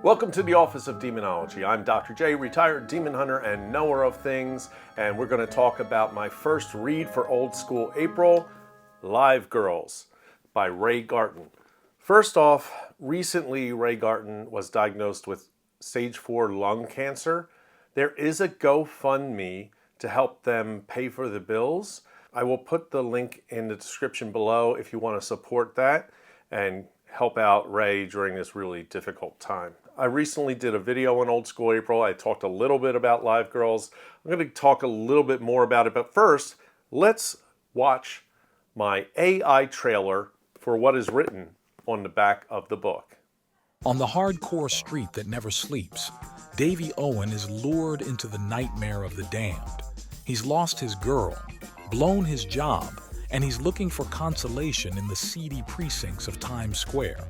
Welcome to the Office of Demonology. I'm Dr. J, retired demon hunter and knower of things, and we're going to talk about my first read for Old School April, Live Girls by Ray Garton. First off, recently Ray Garton was diagnosed with stage 4 lung cancer. There is a GoFundMe to help them pay for the bills. I will put the link in the description below if you want to support that and help out Ray during this really difficult time. I recently did a video on Old School April. I talked a little bit about Live Girls. I'm going to talk a little bit more about it, but first, let's watch my AI trailer for what is written on the back of the book. On the hardcore street that never sleeps, Davy Owen is lured into the nightmare of the damned. He's lost his girl, blown his job, and he's looking for consolation in the seedy precincts of Times Square.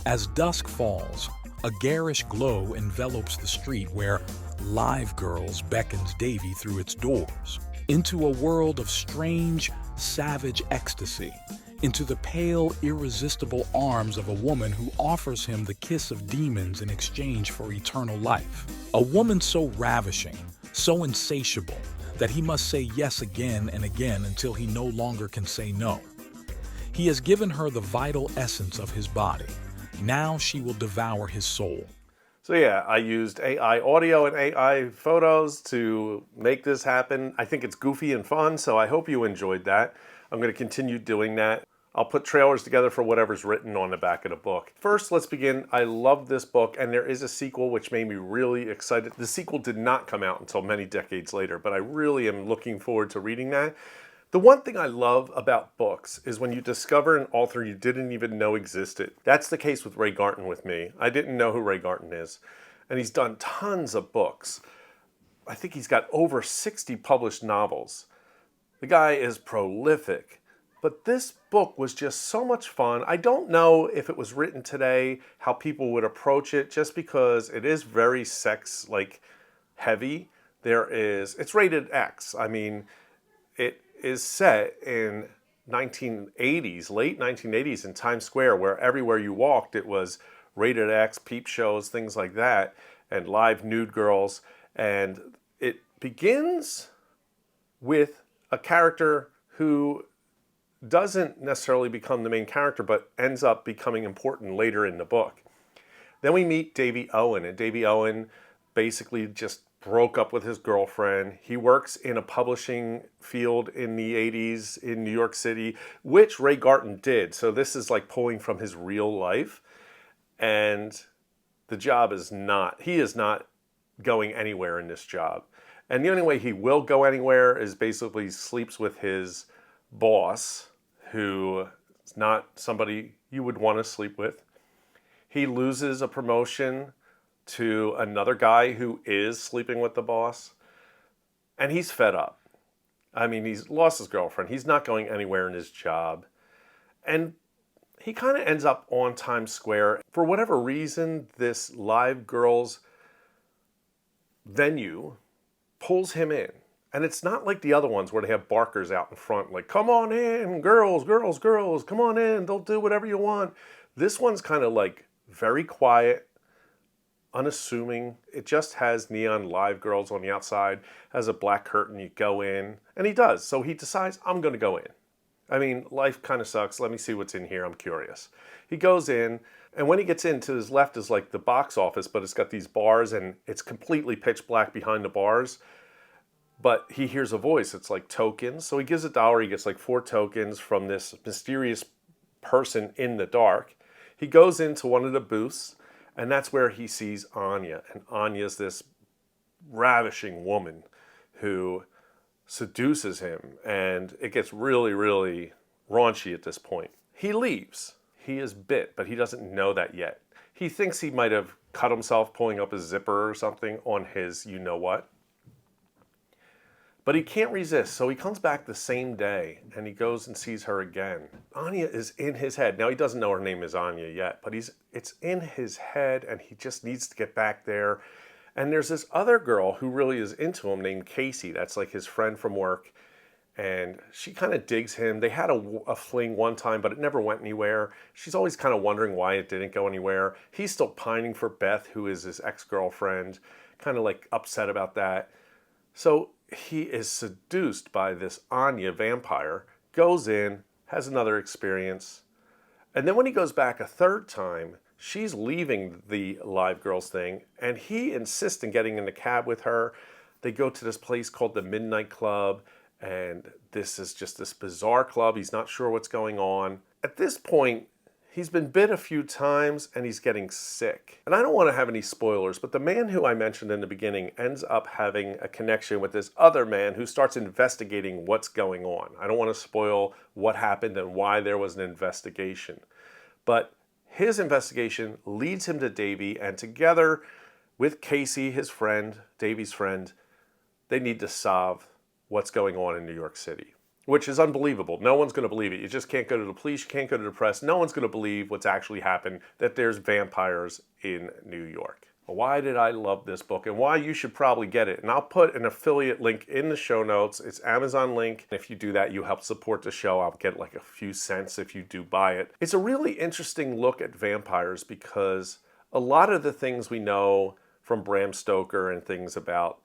As dusk falls, a garish glow envelops the street where Live Girls beckons Davy through its doors, into a world of strange, savage ecstasy, into the pale, irresistible arms of a woman who offers him the kiss of demons in exchange for eternal life. A woman so ravishing, so insatiable, that he must say yes again and again until he no longer can say no. He has given her the vital essence of his body. Now she will devour his soul. So yeah, I used AI audio and AI photos to make this happen. I think it's goofy and fun, so I hope you enjoyed that. I'm going to continue doing that. I'll put trailers together for whatever's written on the back of the book. First, let's begin. I love this book, and there is a sequel which made me really excited. The sequel did not come out until many decades later, but I really am looking forward to reading that. The one thing I love about books is when you discover an author you didn't even know existed. That's the case with Ray Garton with me. I didn't know who Ray Garton is, and he's done tons of books. I think he's got over 60 published novels. The guy is prolific. But this book was just so much fun. I don't know if it was written today, how people would approach it, just because it is very sex heavy. It's rated X. I mean, it is set in 1980s, late 1980s in Times Square, where everywhere you walked it was rated X, peep shows, things like that, and live nude girls. And it begins with a character who doesn't necessarily become the main character, but ends up becoming important later in the book. Then we meet Davy Owen, and Davy Owen basically just broke up with his girlfriend. He works in a publishing field in the 80s in New York City, which Ray Garton did. So this is like pulling from his real life. And the job is he is not going anywhere in this job. And the only way he will go anywhere is basically sleeps with his boss, who is not somebody you would want to sleep with. He loses a promotion to another guy who is sleeping with the boss, and he's fed up. I mean, he's lost his girlfriend. He's not going anywhere in his job. And he kind of ends up on Times Square. For whatever reason, this Live Girls venue pulls him in. And it's not like the other ones where they have barkers out in front, like, come on in, girls, girls, girls, come on in, they'll do whatever you want. This one's kind of like very quiet, unassuming. It just has neon Live Girls on the outside, has a black curtain, you go in, and he does. So he decides, I'm going to go in. I mean, life kind of sucks. Let me see what's in here. I'm curious. He goes in, and when he gets in, to his left is like the box office, but it's got these bars, and it's completely pitch black behind the bars. But he hears a voice. It's like tokens. So he gives $1. He gets like 4 tokens from this mysterious person in the dark. He goes into one of the booths, and that's where he sees Anya. And Anya's this ravishing woman who seduces him. And it gets really, really raunchy at this point. He leaves. He is bit, but he doesn't know that yet. He thinks he might have cut himself pulling up his zipper or something on his you-know-what. But he can't resist, so he comes back the same day, and he goes and sees her again. Anya is in his head. Now, he doesn't know her name is Anya yet, but it's in his head, and he just needs to get back there. And there's this other girl who really is into him named Casey. That's like his friend from work. and she kind of digs him. They had a fling one time, but it never went anywhere. She's always kind of wondering why it didn't go anywhere. He's still pining for Beth, who is his ex-girlfriend, kind of like upset about that. So he is seduced by this Anya vampire, goes in, has another experience, and then when he goes back a third time, she's leaving the live girls thing, and he insists in getting in the cab with her. They go to this place called the Midnight Club, and this is just this bizarre club. He's not sure what's going on. At this point, he's been bit a few times and he's getting sick. And I don't want to have any spoilers, but the man who I mentioned in the beginning ends up having a connection with this other man who starts investigating what's going on. I don't want to spoil what happened and why there was an investigation. But his investigation leads him to Davy, and together with Casey, his friend, Davy's friend, they need to solve what's going on in New York City, which is unbelievable. No one's going to believe it. You just can't go to the police, you can't go to the press. No one's going to believe what's actually happened, that there's vampires in New York. Why did I love this book, and why you should probably get it? And I'll put an affiliate link in the show notes. It's Amazon link. If you do that, you help support the show. I'll get like a few cents if you do buy it. It's a really interesting look at vampires because a lot of the things we know from Bram Stoker and things about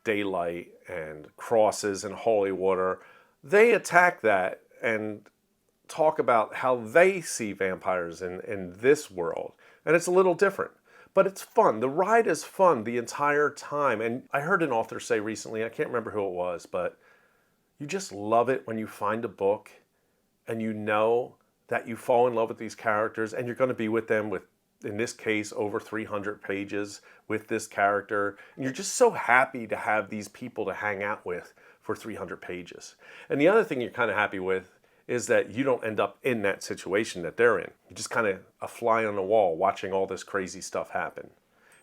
daylight and crosses and holy water, they attack that and talk about how they see vampires in this world. And it's a little different, but it's fun. The ride is fun the entire time. And I heard an author say recently, I can't remember who it was, but you just love it when you find a book and you know that you fall in love with these characters and you're going to be with them with, in this case, over 300 pages with this character. And you're just so happy to have these people to hang out with for 300 pages. And the other thing you're kind of happy with is that you don't end up in that situation that they're in. You're just kind of a fly on the wall watching all this crazy stuff happen.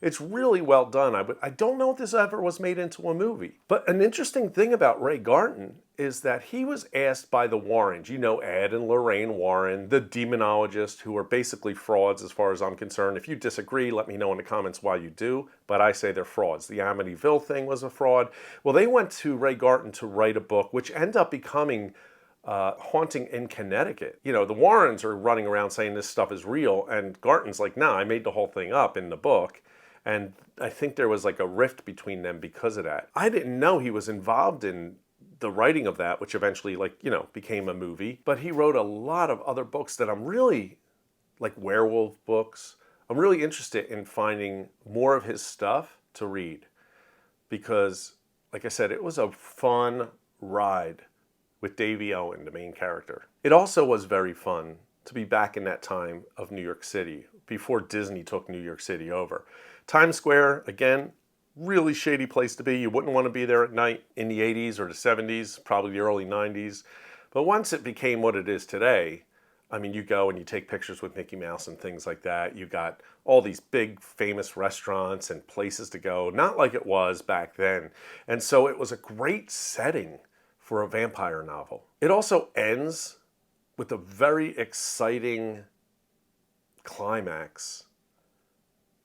It's really well done. I don't know if this ever was made into a movie. But an interesting thing about Ray Garton is that he was asked by the Warrens, you know, Ed and Lorraine Warren, the demonologists, who are basically frauds as far as I'm concerned. If you disagree, let me know in the comments why you do, but I say they're frauds. The Amityville thing was a fraud. Well, they went to Ray Garton to write a book, which ended up becoming Haunting in Connecticut. You know, the Warrens are running around saying this stuff is real, and Garton's like, nah, I made the whole thing up in the book. And I think there was like a rift between them because of that. I didn't know he was involved in the writing of that, which eventually, like, you know, became a movie. But he wrote a lot of other books that I'm really, like werewolf books. I'm really interested in finding more of his stuff to read. Because, like I said, it was a fun ride with Davy Owen, the main character. It also was very fun to be back in that time of New York City, before Disney took New York City over. Times Square, again, really shady place to be. You wouldn't want to be there at night in the 80s or the 70s, probably the early 90s. But once it became what it is today, I mean, you go and you take pictures with Mickey Mouse and things like that. You got all these big famous restaurants and places to go, not like it was back then. And so it was a great setting for a vampire novel. It also ends with a very exciting climax,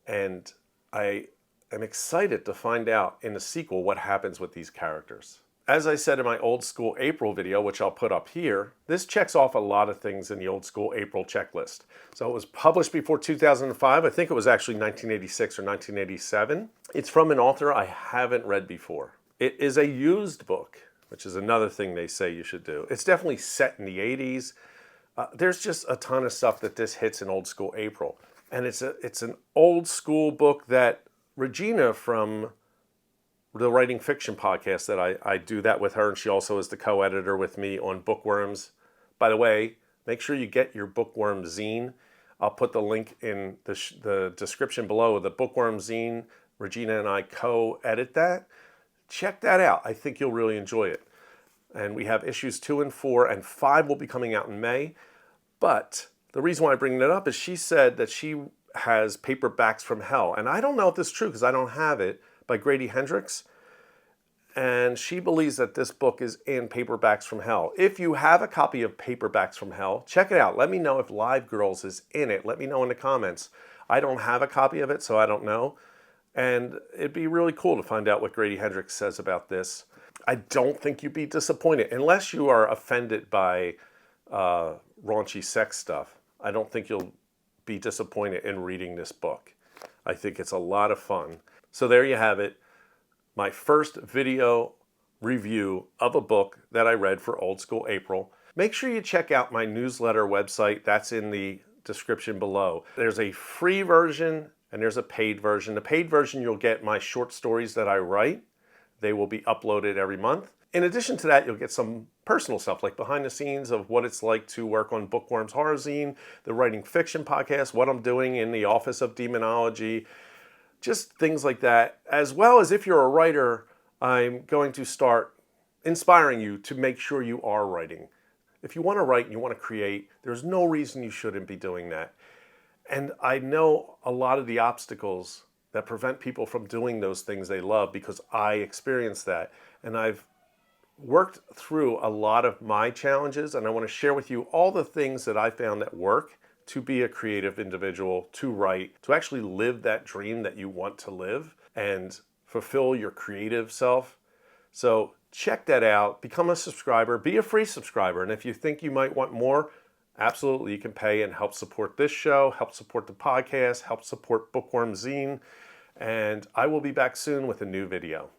and I am excited to find out in the sequel what happens with these characters. As I said in my old school April video, which I'll put up here, this checks off a lot of things in the old school April checklist. So it was published before 2005. I think it was actually 1986 or 1987. It's from an author I haven't read before. It is a used book, which is another thing they say you should do. It's definitely set in the 80s. There's just a ton of stuff that this hits in old school April. And it's an old school book that Regina from the Writing Fiction podcast that I do that with her, and she also is the co-editor with me on Bookworms. By the way, make sure you get your Bookworm zine. I'll put the link in the description below. The Bookworm zine, Regina and I co-edit that. Check that out. I think you'll really enjoy it. And we have issues 2 and 4, and 5 will be coming out in May. But the reason why I bring that up is she said that she has Paperbacks from Hell. And I don't know if this is true because I don't have it, by Grady Hendrix. And she believes that this book is in Paperbacks from Hell. If you have a copy of Paperbacks from Hell, check it out. Let me know if Live Girls is in it. Let me know in the comments. I don't have a copy of it, so I don't know. And it'd be really cool to find out what Grady Hendrix says about this. I don't think you'd be disappointed unless you are offended by raunchy sex stuff. I don't think you'll be disappointed in reading this book. I think it's a lot of fun. So there you have it. My first video review of a book that I read for Old School April. Make sure you check out my newsletter website. That's in the description below. There's a free version and there's a paid version. The paid version, you'll get my short stories that I write. They will be uploaded every month. In addition to that, you'll get some personal stuff like behind the scenes of what it's like to work on Bookworm's Horror Zine, the Writing Fiction podcast, what I'm doing in the Office of Demonology, just things like that. As well as if you're a writer, I'm going to start inspiring you to make sure you are writing. If you want to write and you want to create, there's no reason you shouldn't be doing that. And I know a lot of the obstacles that prevent people from doing those things they love because I experienced that. And I've worked through a lot of my challenges, and I want to share with you all the things that I found that work to be a creative individual, to write, to actually live that dream that you want to live and fulfill your creative self. So check that out, become a subscriber, be a free subscriber. And if you think you might want more, absolutely you can pay and help support this show, help support the podcast, help support Bookworm Zine. And I will be back soon with a new video.